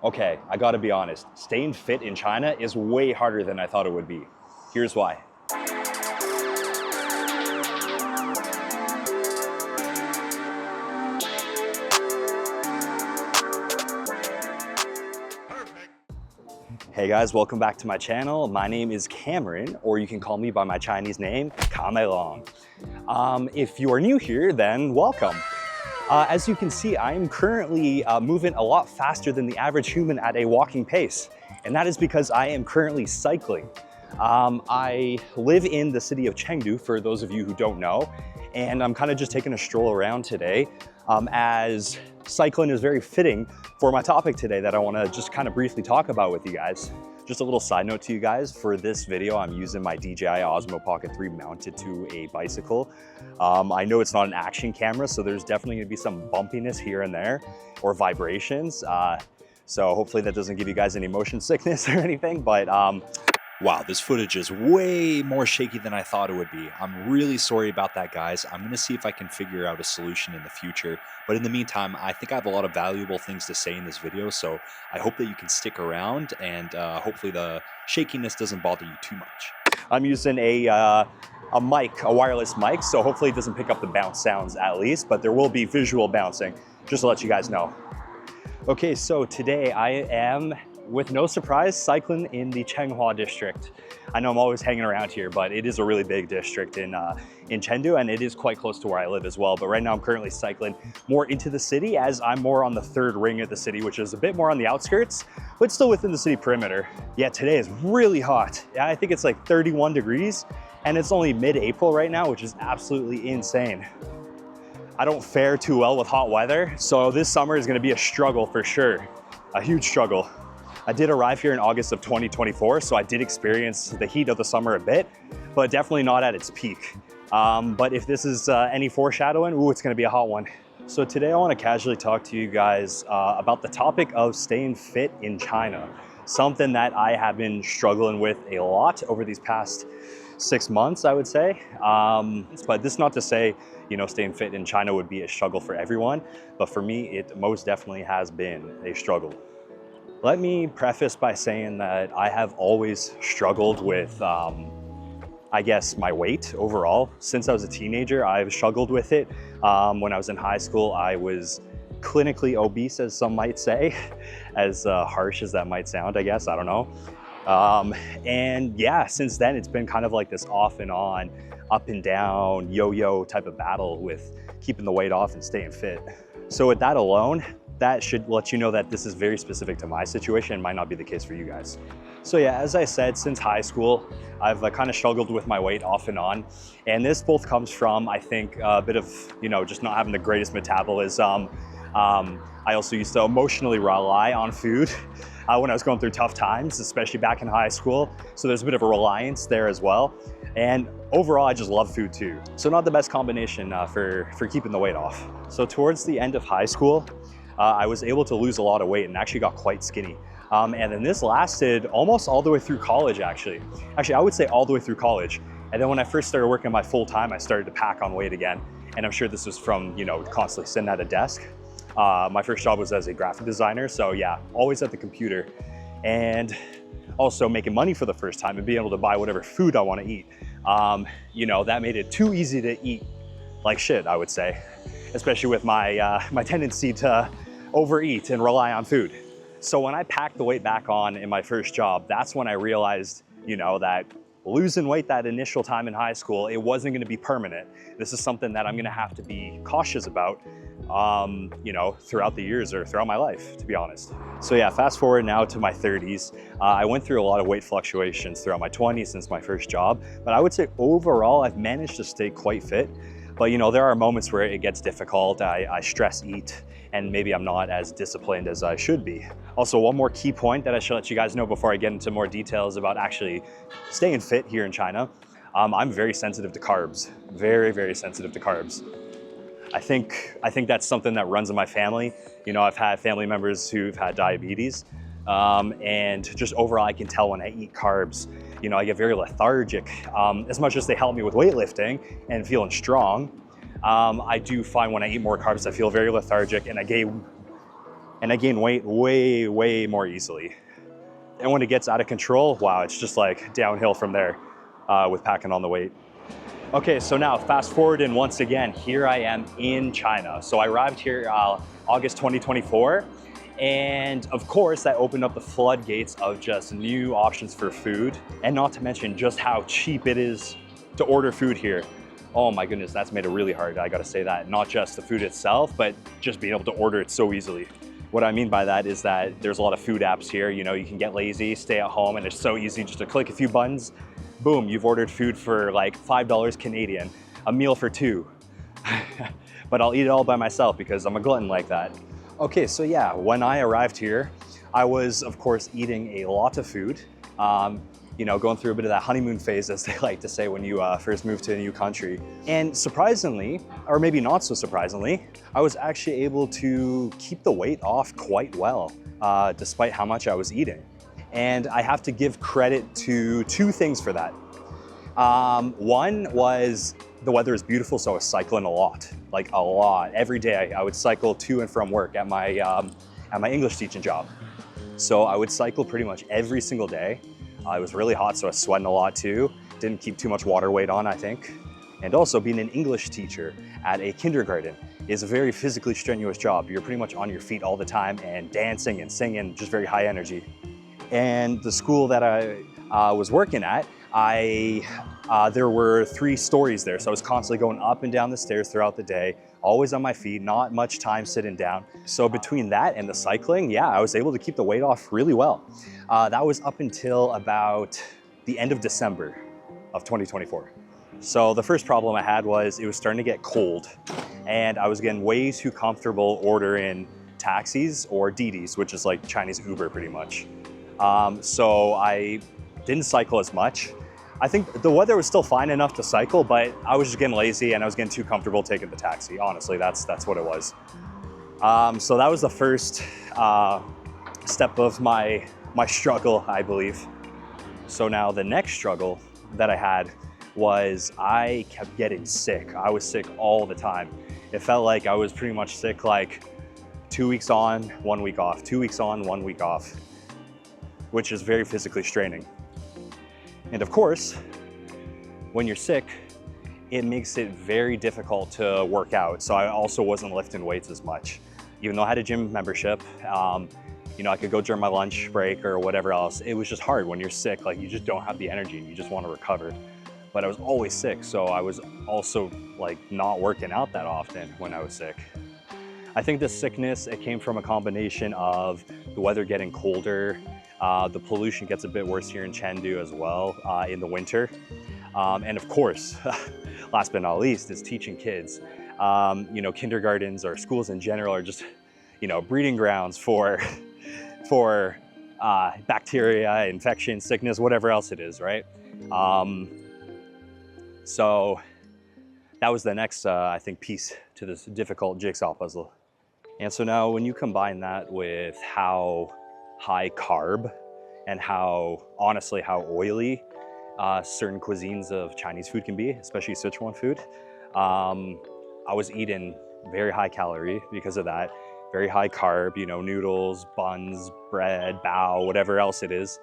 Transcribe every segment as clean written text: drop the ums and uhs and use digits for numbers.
Okay, I gotta be honest, staying fit in China is way harder than I thought it would be. Here's why. Hey guys, welcome back to my channel. My name is Cameron, or you can call me by my Chinese name, Kamelong. If you are new here, then welcome. As you can see, I am currently moving a lot faster than the average human at a walking pace, and that is because I am currently cycling. I live in the city of Chengdu, for those of you who don't know, and I'm kind of just taking a stroll around today as cycling is very fitting for my topic today that I want to just kind of briefly talk about with you guys. Just a little side note to you guys, for this video, I'm using my DJI Osmo Pocket 3 mounted to a bicycle. I know it's not an action camera, so there's definitely gonna be some bumpiness here and there, or vibrations. So hopefully that doesn't give you guys any motion sickness or anything, but wow, this footage is way more shaky than I thought it would be. I'm really sorry about that, guys. I'm gonna see if I can figure out a solution in the future. But in the meantime, I think I have a lot of valuable things to say in this video, so I hope that you can stick around and hopefully the shakiness doesn't bother you too much. I'm using a mic, a wireless mic, so hopefully it doesn't pick up the bounce sounds at least, but there will be visual bouncing, just to let you guys know. Okay, so today I am, with no surprise, cycling in the Changhua district. I know I'm always hanging around here, but it is a really big district in Chengdu, and it is quite close to where I live as well. But right now I'm currently cycling more into the city, as I'm more on the third ring of the city, which is a bit more on the outskirts, but still within the city perimeter. Yeah, today is really hot. I think it's like 31 degrees, and it's only mid-April right now, which is absolutely insane. I don't fare too well with hot weather, so this summer is gonna be a struggle for sure, a huge struggle. I did arrive here in August of 2024, so I did experience the heat of the summer a bit, but definitely not at its peak. But if this is any foreshadowing, ooh, it's gonna be a hot one. So today I wanna casually talk to you guys about the topic of staying fit in China, something that I have been struggling with a lot over these past 6 months, I would say. But this is not to say, you know, staying fit in China would be a struggle for everyone, but for me, it most definitely has been a struggle. Let me preface by saying that I have always struggled with, I guess, my weight overall. Since I was a teenager, I've struggled with it. When I was in high school, I was clinically obese, as some might say, as harsh as that might sound, I guess, I don't know. And yeah, since then, it's been kind of like this off and on, up and down, yo-yo type of battle with keeping the weight off and staying fit. So with that alone, that should let you know that this is very specific to my situation and might not be the case for you guys. So yeah, as I said, since high school, I've kind of struggled with my weight off and on. And this both comes from, I think, a bit of, you know, just not having the greatest metabolism. I also used to emotionally rely on food when I was going through tough times, especially back in high school. So there's a bit of a reliance there as well. And overall, I just love food too. So not the best combination for keeping the weight off. So towards the end of high school, I was able to lose a lot of weight and actually got quite skinny. And then this lasted almost all the way through college, actually. Actually, I would say all the way through college. And then when I first started working my full time, I started to pack on weight again. And I'm sure this was from, you know, constantly sitting at a desk. My first job was as a graphic designer. So yeah, always at the computer. And also making money for the first time and being able to buy whatever food I want to eat. You know, that made it too easy to eat like shit, I would say. Especially with my, my tendency to overeat and rely on food. So when I packed the weight back on in my first job, that's when I realized, you know, that losing weight that initial time in high school, it wasn't gonna be permanent. This is something that I'm gonna have to be cautious about, you know, throughout the years or throughout my life, to be honest. So yeah, fast forward now to my 30s. I went through a lot of weight fluctuations throughout my 20s since my first job, but I would say overall, I've managed to stay quite fit. But you know, there are moments where it gets difficult. I stress eat, and maybe I'm not as disciplined as I should be. Also, one more key point that I should let you guys know before I get into more details about actually staying fit here in China. I'm very sensitive to carbs, very, very sensitive to carbs. I think that's something that runs in my family. You know, I've had family members who've had diabetes, and just overall, I can tell when I eat carbs, you know, I get very lethargic. As much as they help me with weightlifting and feeling strong, I do find when I eat more carbs, I feel very lethargic and I gain and I gain weight way more easily. And when it gets out of control, wow, it's just like downhill from there with packing on the weight. Okay, so now fast forward, and once again, here I am in China. So I arrived here August 2024. And of course, that opened up the floodgates of just new options for food. And not to mention just how cheap it is to order food here. Oh my goodness, that's made it really hard, I gotta say that. Not just the food itself, but just being able to order it so easily. What I mean by that is that there's a lot of food apps here. You know, you can get lazy, stay at home, and it's so easy just to click a few buttons. Boom, you've ordered food for like $5 Canadian, a meal for two. But I'll eat it all by myself because I'm a glutton like that. Okay, so yeah, when I arrived here, I was, of course, eating a lot of food. You know, going through a bit of that honeymoon phase, as they like to say when you first move to a new country. And surprisingly, or maybe not so surprisingly, I was actually able to keep the weight off quite well, despite how much I was eating. And I have to give credit to two things for that. One was the weather is beautiful, so I was cycling a lot, like a lot. Every day I would cycle to and from work at my English teaching job. So I would cycle pretty much every single day. It was really hot, so I was sweating a lot too. Didn't keep too much water weight on, I think. And also being an English teacher at a kindergarten is a very physically strenuous job. You're pretty much on your feet all the time and dancing and singing, just very high energy. And the school that I was working at, there were 3 stories there. So I was constantly going up and down the stairs throughout the day, always on my feet, not much time sitting down. So between that and the cycling, yeah, I was able to keep the weight off really well. That was up until about the end of December of 2024. So the first problem I had was it was starting to get cold and I was getting way too comfortable ordering taxis or Didis, which is like Chinese Uber pretty much. So I didn't cycle as much. I think the weather was still fine enough to cycle, but I was just getting lazy and I was getting too comfortable taking the taxi. Honestly, that's what it was. So that was the first step of my struggle, I believe. So now the next struggle that I had was I kept getting sick. I was sick all the time. It felt like I was pretty much sick like 2 weeks on, 1 week off, 2 weeks on, 1 week off, which is very physically straining. And of course, when you're sick, it makes it very difficult to work out. So I also wasn't lifting weights as much. Even though I had a gym membership, you know, I could go during my lunch break or whatever else. It was just hard when you're sick, like you just don't have the energy and you just want to recover. But I was always sick, so I was also like not working out that often when I was sick. I think the sickness, it came from a combination of the weather getting colder. The pollution gets a bit worse here in Chengdu as well in the winter. And of course, last but not least, is teaching kids. You know, kindergartens or schools in general are just, you know, breeding grounds for bacteria, infection, sickness, whatever else it is, right? So that was the next, I think, piece to this difficult jigsaw puzzle. And so now when you combine that with how high carb and how, honestly, how oily certain cuisines of Chinese food can be, especially Sichuan food, I was eating very high calorie because of that, very high carb, you know, noodles, buns, bread, bao, whatever else it is.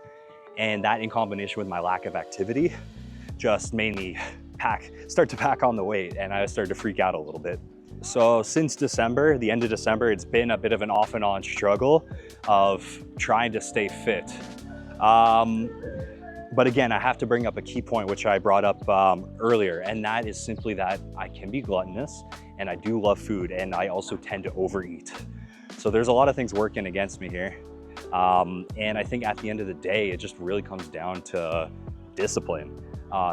And that in combination with my lack of activity just made me start to pack on the weight, and I started to freak out a little bit. So since December, the end of December, it's been a bit of an off and on struggle of trying to stay fit. But again, I have to bring up a key point, which I brought up earlier, and that is simply that I can be gluttonous and I do love food, and I also tend to overeat. So there's a lot of things working against me here. And I think at the end of the day, it just really comes down to discipline,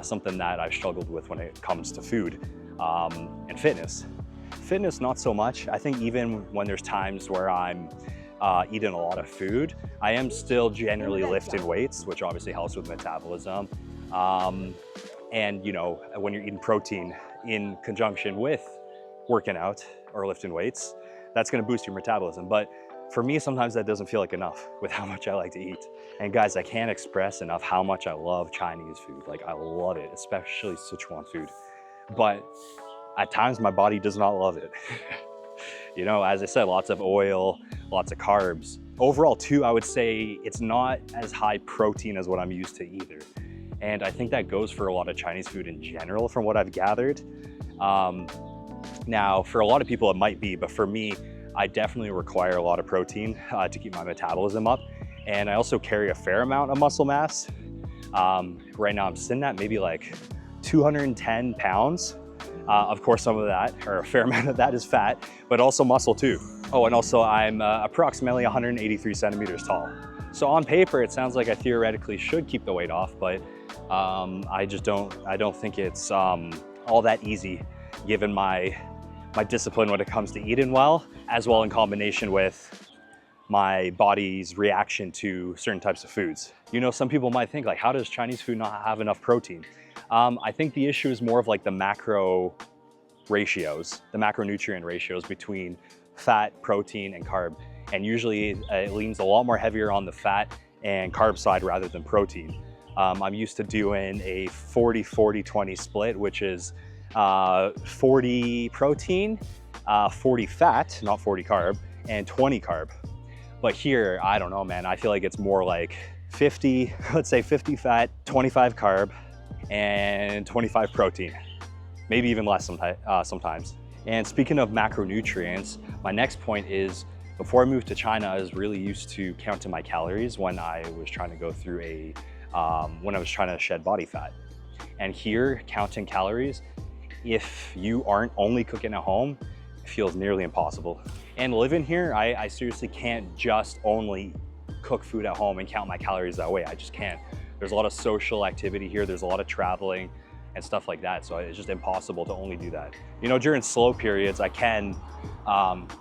something that I've struggled with when it comes to food and fitness. Fitness, not so much. I think even when there's times where I'm eating a lot of food, I am still generally lifting weights, which obviously helps with metabolism. And you know, when you're eating protein in conjunction with working out or lifting weights, that's gonna boost your metabolism. But for me, sometimes that doesn't feel like enough with how much I like to eat. And guys, I can't express enough how much I love Chinese food. Like, I love it, especially Sichuan food. But at times my body does not love it. You know, as I said, lots of oil, lots of carbs. Overall too, I would say it's not as high protein as what I'm used to either. And I think that goes for a lot of Chinese food in general from what I've gathered. Now, for a lot of people it might be, but for me, I definitely require a lot of protein to keep my metabolism up. And I also carry a fair amount of muscle mass. Right now I'm sitting at maybe like 210 pounds. Of course, some of that, or a fair amount of that, is fat, but also muscle too. Oh, and also I'm approximately 183 centimeters tall. So on paper, it sounds like I theoretically should keep the weight off, but I don't think it's all that easy given my discipline when it comes to eating well, as well in combination with my body's reaction to certain types of foods. You know, some people might think like, how does Chinese food not have enough protein? I think the issue is more of like the macro ratios, the macronutrient ratios between fat, protein, and carb. And usually it leans a lot more heavier on the fat and carb side rather than protein. I'm used to doing a 40-40-20 split, which is 40 protein, 40 fat, not 40 carb, and 20 carb. But here, I don't know, man, I feel like it's more like 50, let's say 50 fat, 25 carb, and 25 protein. Maybe even less sometimes. And speaking of macronutrients, my next point is, before I moved to China, I was really used to counting my calories when I was trying to go through when I was trying to shed body fat. And here, counting calories, if you aren't only cooking at home, it feels nearly impossible. And living here, I seriously can't just only cook food at home and count my calories that way. I just can't. There's a lot of social activity here. There's a lot of traveling and stuff like that. So it's just impossible to only do that. You know, during slow periods, I can,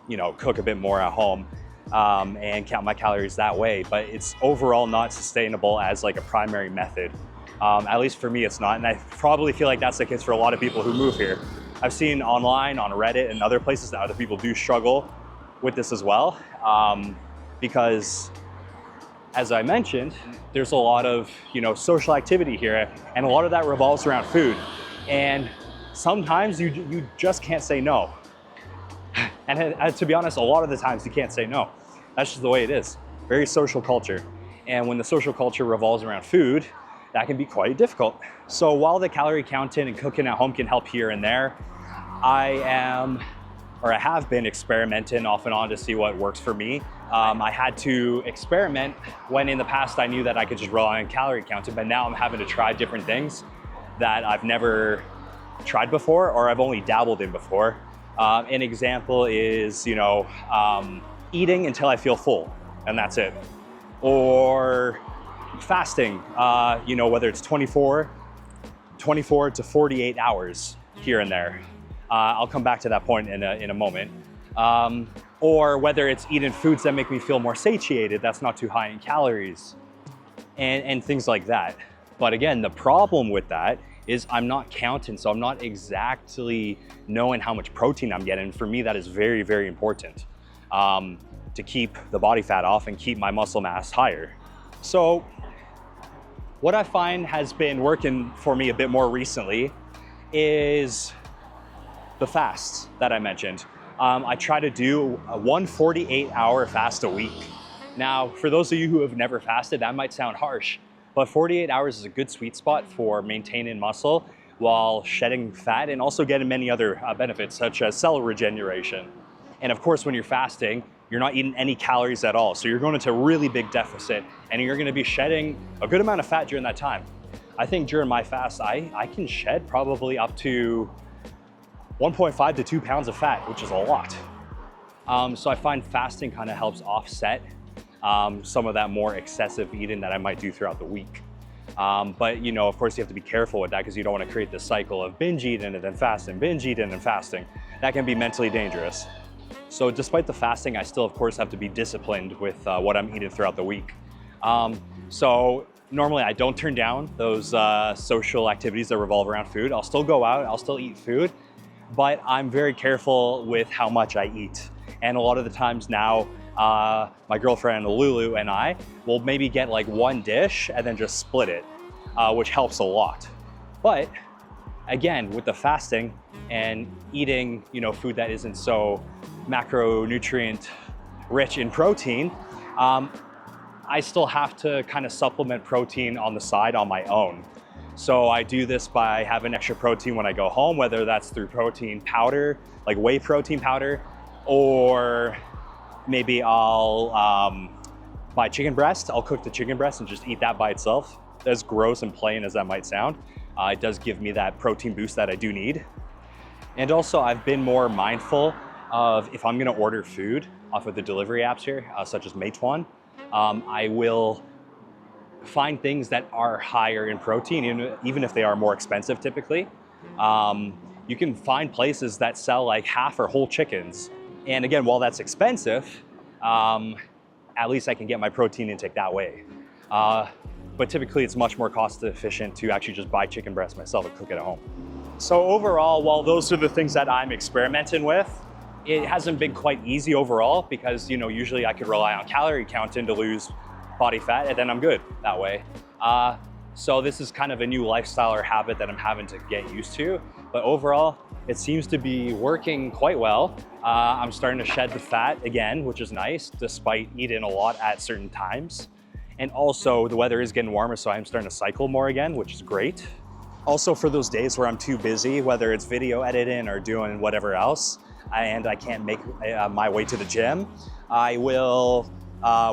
you know, cook a bit more at home and count my calories that way, but it's overall not sustainable as like a primary method. At least for me, it's not. And I probably feel like that's the case for a lot of people who move here. I've seen online, on Reddit and other places that other people do struggle with this as well. Because as I mentioned, there's a lot of, you know, social activity here, and a lot of that revolves around food. And sometimes you just can't say no. And to be honest, a lot of the times you can't say no. That's just the way it is. Very social culture. And when the social culture revolves around food, that can be quite difficult. So while the calorie counting and cooking at home can help here and there, I have been experimenting off and on to see what works for me. I had to experiment when in the past I knew that I could just rely on calorie counting, but now I'm having to try different things that I've never tried before or I've only dabbled in before. An example is, you know, eating until I feel full, and that's it. Or fasting, you know, whether it's 24 to 48 hours here and there. I'll come back to that point in a moment. Or whether it's eating foods that make me feel more satiated, that's not too high in calories, and things like that. But again, the problem with that is I'm not counting, so I'm not exactly knowing how much protein I'm getting. For me, that is very, very important to keep the body fat off and keep my muscle mass higher. So what I find has been working for me a bit more recently is the fasts that I mentioned. I try to do a 148-hour fast a week. Now, for those of you who have never fasted, that might sound harsh, but 48 hours is a good sweet spot for maintaining muscle while shedding fat and also getting many other benefits such as cell regeneration. And of course, when you're fasting, you're not eating any calories at all. So you're going into a really big deficit and you're going to be shedding a good amount of fat during that time. I think during my fast, I can shed probably up to 1.5 to 2 pounds of fat, which is a lot. So I find fasting kind of helps offset some of that more excessive eating that I might do throughout the week. But you know, of course you have to be careful with that because you don't want to create this cycle of binge eating and then fasting, binge eating and fasting. That can be mentally dangerous. So despite the fasting, I still of course have to be disciplined with what I'm eating throughout the week. So normally I don't turn down those social activities that revolve around food. I'll still go out, I'll still eat food, but I'm very careful with how much I eat. And a lot of the times now, my girlfriend Lulu and I will maybe get like one dish and then just split it, which helps a lot. But again, with the fasting and eating, you know, food that isn't so macronutrient rich in protein, I still have to kind of supplement protein on the side on my own. So I do this by having extra protein when I go home, whether that's through protein powder, like whey protein powder, or maybe I'll buy chicken breast. I'll cook the chicken breast and just eat that by itself. As gross and plain as that might sound, it does give me that protein boost that I do need. And also I've been more mindful of if I'm gonna order food off of the delivery apps here, such as Meituan, I will find things that are higher in protein, even if they are more expensive typically. You can find places that sell like half or whole chickens. And again, while that's expensive, at least I can get my protein intake that way. But typically it's much more cost efficient to actually just buy chicken breast myself and cook it at home. So overall, while those are the things that I'm experimenting with, it hasn't been quite easy overall because, you know, usually I could rely on calorie counting to lose body fat and then I'm good that way. So this is kind of a new lifestyle or habit that I'm having to get used to. But overall, it seems to be working quite well. I'm starting to shed the fat again, which is nice, despite eating a lot at certain times. And also the weather is getting warmer, so I'm starting to cycle more again, which is great. Also for those days where I'm too busy, whether it's video editing or doing whatever else, and I can't make my way to the gym, I will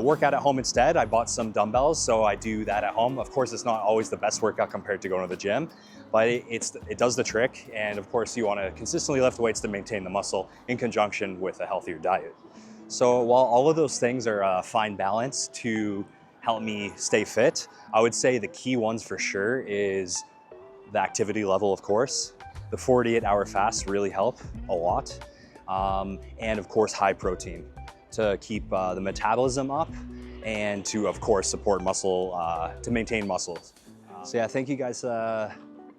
work out at home instead. I bought some dumbbells, so I do that at home. Of course, it's not always the best workout compared to going to the gym, but it does the trick. And of course, you want to consistently lift weights to maintain the muscle in conjunction with a healthier diet. So while all of those things are a fine balance to help me stay fit, I would say the key ones for sure is the activity level, of course. The 48-hour fasts really help a lot. And of course, high protein to keep the metabolism up and to, of course, support muscle, to maintain muscles. So yeah, thank you guys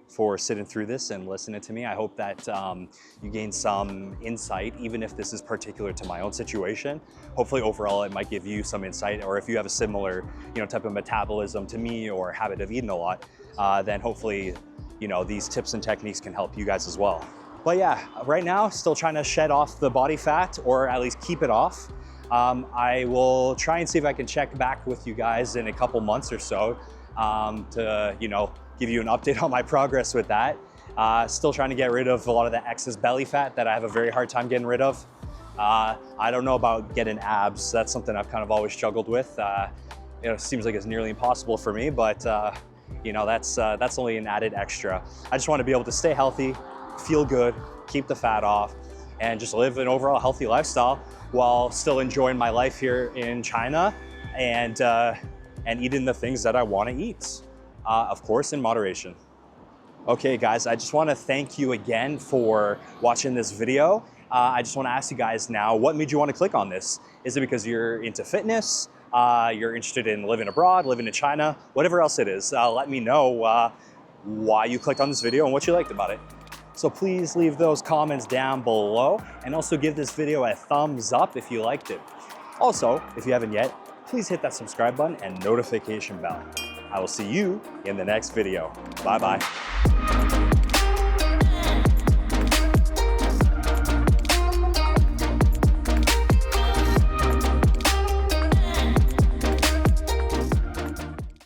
for sitting through this and listening to me. I hope that you gained some insight, even if this is particular to my own situation. Hopefully overall it might give you some insight, or if you have a similar, type of metabolism to me or habit of eating a lot, then hopefully, these tips and techniques can help you guys as well. But yeah, right now, still trying to shed off the body fat, or at least keep it off. I will try and see if I can check back with you guys in a couple months or so to, give you an update on my progress with that. Still trying to get rid of a lot of the excess belly fat that I have a very hard time getting rid of. I don't know about getting abs. That's something I've kind of always struggled with. It seems like it's nearly impossible for me, but that's only an added extra. I just want to be able to stay healthy, feel good, keep the fat off, and just live an overall healthy lifestyle while still enjoying my life here in China and eating the things that I want to eat. Of course, in moderation. Okay, guys, I just want to thank you again for watching this video. I just want to ask you guys now, what made you want to click on this? Is it because you're into fitness? You're interested in living abroad, living in China, whatever else it is? Let me know why you clicked on this video and what you liked about it. So please leave those comments down below, and also give this video a thumbs up if you liked it. Also, if you haven't yet, please hit that subscribe button and notification bell. I will see you in the next video. Bye-bye.